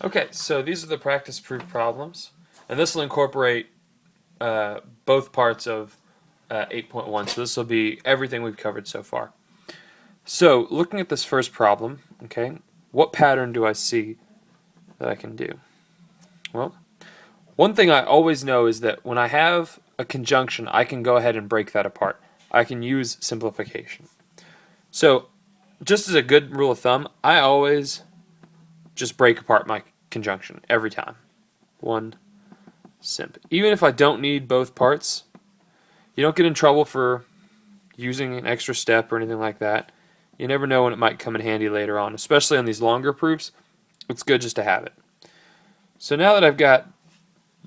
Okay, so these are the practice proof problems, and this will incorporate both parts of 8.1. So this will be everything we've covered so far. So looking at this first problem, okay, what pattern do I see that I can do? Well, one thing I always know is that when I have a conjunction, I can go ahead and break that apart. I can use simplification. So just as a good rule of thumb, I always just break apart my conjunction every time. One simp. Even if I don't need both parts, you don't get in trouble for using an extra step or anything like that. You never know when it might come in handy later on, especially on these longer proofs. It's good just to have it. So now that I've got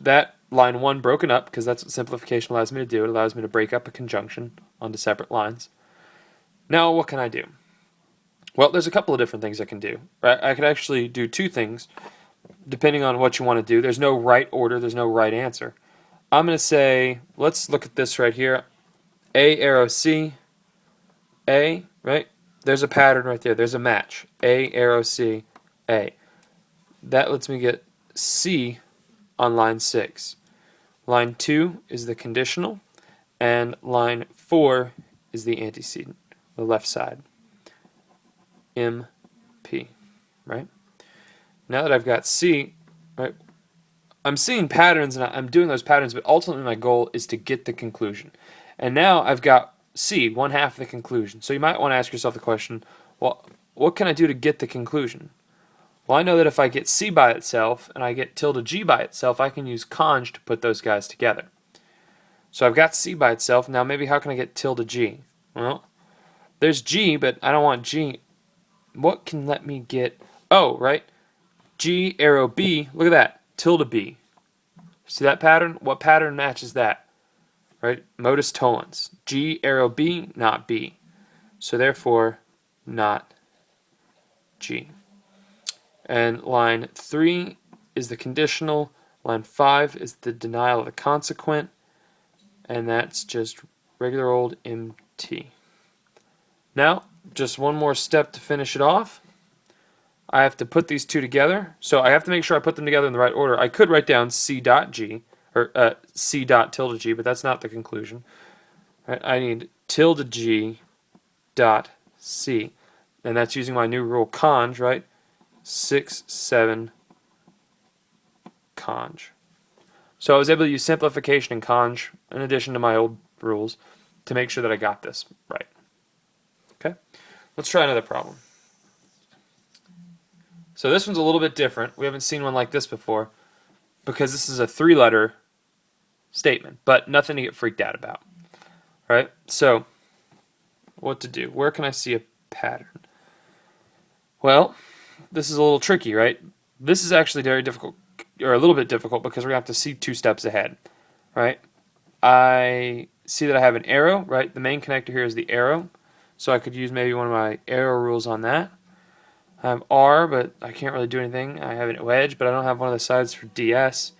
that line 1 broken up, because that's what simplification allows me to do, it allows me to break up a conjunction onto separate lines. Now what can I do? Well, there's a couple of different things I can do. I could actually do two things depending on what you want to do. There's no right order, there's no right answer. I'm going to say, let's look at this right here. A arrow C, A, right? There's a pattern right there. There's a match. A arrow C, A. That lets me get C on line 6. Line 2 is the conditional, and line 4 is the antecedent, the left side. MP, right? Now that I've got C, right, I'm seeing patterns and I'm doing those patterns, but ultimately my goal is to get the conclusion. And now I've got C, one half of the conclusion. So you might want to ask yourself the question, well, what can I do to get the conclusion? Well, I know that if I get C by itself and I get tilde G by itself, I can use conj to put those guys together. So I've got C by itself. Now maybe how can I get tilde G? Well, there's G, but I don't want G. What can let me get, oh, right, G arrow B, look at that, tilde B. See that pattern? What pattern matches that? Right? Modus tollens. G arrow B, not B. So therefore, not G. And line 3 is the conditional. Line 5 is the denial of the consequent. And that's just regular old MT. Now, just one more step to finish it off. I have to put these two together. So I have to make sure I put them together in the right order. I could write down C dot G, or C dot tilde G, but that's not the conclusion. Right? I need tilde G dot C. And that's using my new rule conj, right? 6, 7, conj. So I was able to use simplification and conj in addition to my old rules to make sure that I got this right. Okay, let's try another problem. So this one's a little bit different. We haven't seen one like this before because this is a 3-letter statement, but nothing to get freaked out about. All right, so what to do? Where can I see a pattern? Well, this is a little tricky, right? This is actually very difficult, or a little bit difficult, because we're going to have to see 2 steps ahead, right? I see that I have an arrow, right? The main connector here is the arrow, so I could use maybe one of my arrow rules on that. I have R, but I can't really do anything. I have an wedge, but I don't have one of the sides for DS.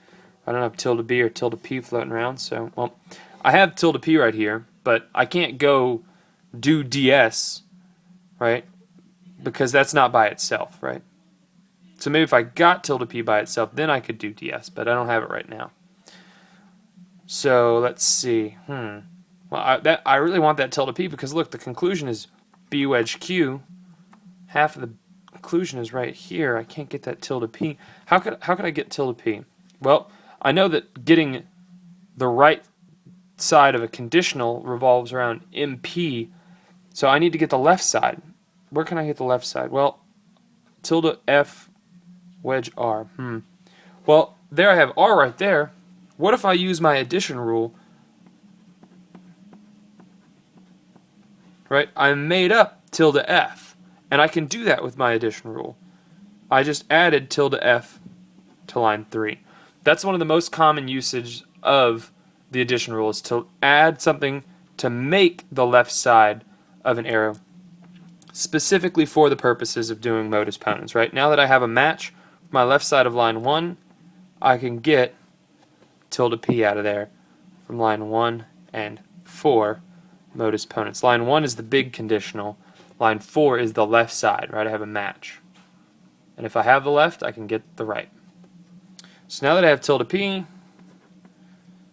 I don't have tilde B or tilde P floating around, so, well, I have tilde P right here, but I can't go do DS, right? Because that's not by itself, right? So maybe if I got tilde P by itself, then I could do DS, but I don't have it right now. So let's see. Well, I really want that tilde P because look, the conclusion is B wedge Q. Half of the conclusion is right here. I can't get that tilde P. How could I get tilde P? Well, I know that getting the right side of a conditional revolves around MP, so I need to get the left side. Where can I get the left side? Well, tilde F wedge R. Well, there I have R right there. What if I use my addition rule? Right? I made up tilde F, and I can do that with my addition rule. I just added tilde F to line 3. That's one of the most common usage of the addition rule, is to add something to make the left side of an arrow, specifically for the purposes of doing modus ponens. Right? Now that I have a match for my left side of line 1, I can get tilde P out of there from line 1 and 4 modus ponens. Line 1 is the big conditional. Line 4 is the left side, right? I have a match. And if I have the left, I can get the right. So now that I have tilde p,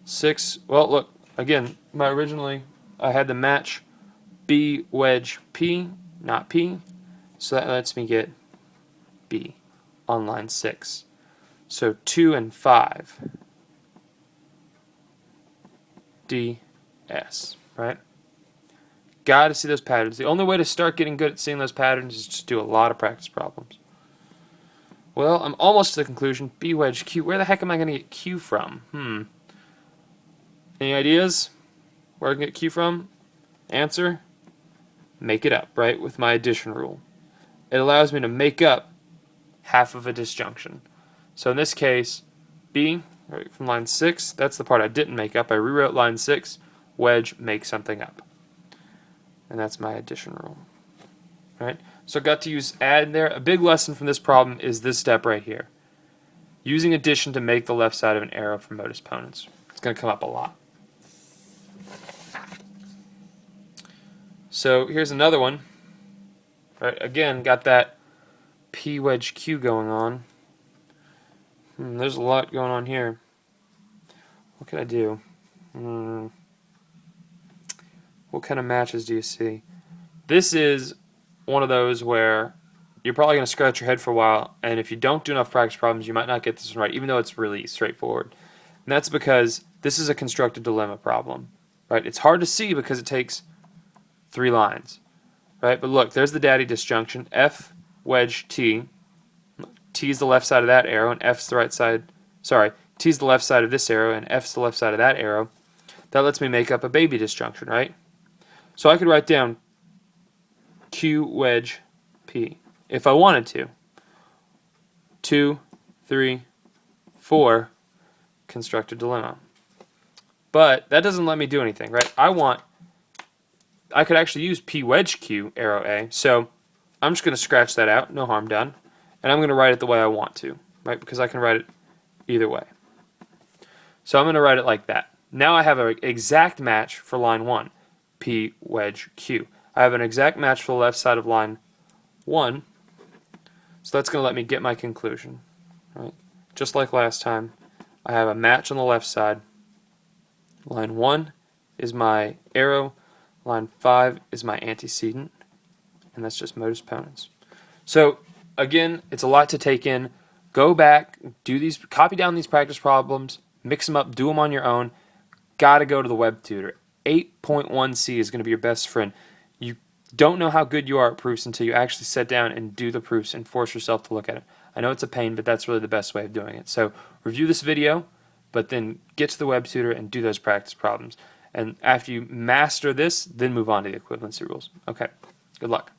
6, well, look, again, originally I had to match B wedge P, not P, so that lets me get B on line 6. So 2 and 5, DS, right? Got to see those patterns. The only way to start getting good at seeing those patterns is just do a lot of practice problems. Well, I'm almost to the conclusion. B wedge Q. Where the heck am I going to get Q from? Any ideas where I can get Q from? Answer: make it up, right, with my addition rule. It allows me to make up half of a disjunction. So in this case, B, right, from line 6, that's the part I didn't make up. I rewrote line 6, wedge, make something up. And that's my addition rule. Right? So I got to use add there. A big lesson from this problem is this step right here. Using addition to make the left side of an arrow for modus ponens. It's going to come up a lot. So here's another one. Right, again, got that P wedge Q going on. There's a lot going on here. What can I do? What kind of matches do you see? This is one of those where you're probably going to scratch your head for a while, and if you don't do enough practice problems, you might not get this one right, even though it's really straightforward. And that's because this is a constructive dilemma problem. Right? It's hard to see because it takes 3 lines. Right? But look, there's the daddy disjunction. F wedge T. T is the left side of that arrow, and F's the right side. Sorry, T is the left side of this arrow, and F's the left side of that arrow. That lets me make up a baby disjunction, right? So I could write down Q wedge P if I wanted to. 2, 3, 4, constructive dilemma. But that doesn't let me do anything, right? I could actually use P wedge Q arrow A, so I'm just going to scratch that out, no harm done, and I'm going to write it the way I want to, right? Because I can write it either way. So I'm going to write it like that. Now I have an exact match for line 1, P wedge Q. I have an exact match for the left side of line 1, so that's going to let me get my conclusion, right? Just like last time, I have a match on the left side. Line 1 is my arrow, line 5 is my antecedent, and that's just modus ponens. So again, it's a lot to take in. Go back, do these, copy down these practice problems, mix them up, do them on your own. Got to go to the web tutor. 8.1c is going to be your best friend. You don't know how good you are at proofs until you actually sit down and do the proofs and force yourself to look at it. I know it's a pain, but that's really the best way of doing it. So review this video, but then get to the web tutor and do those practice problems. And after you master this, then move on to the equivalency rules. Okay, good luck.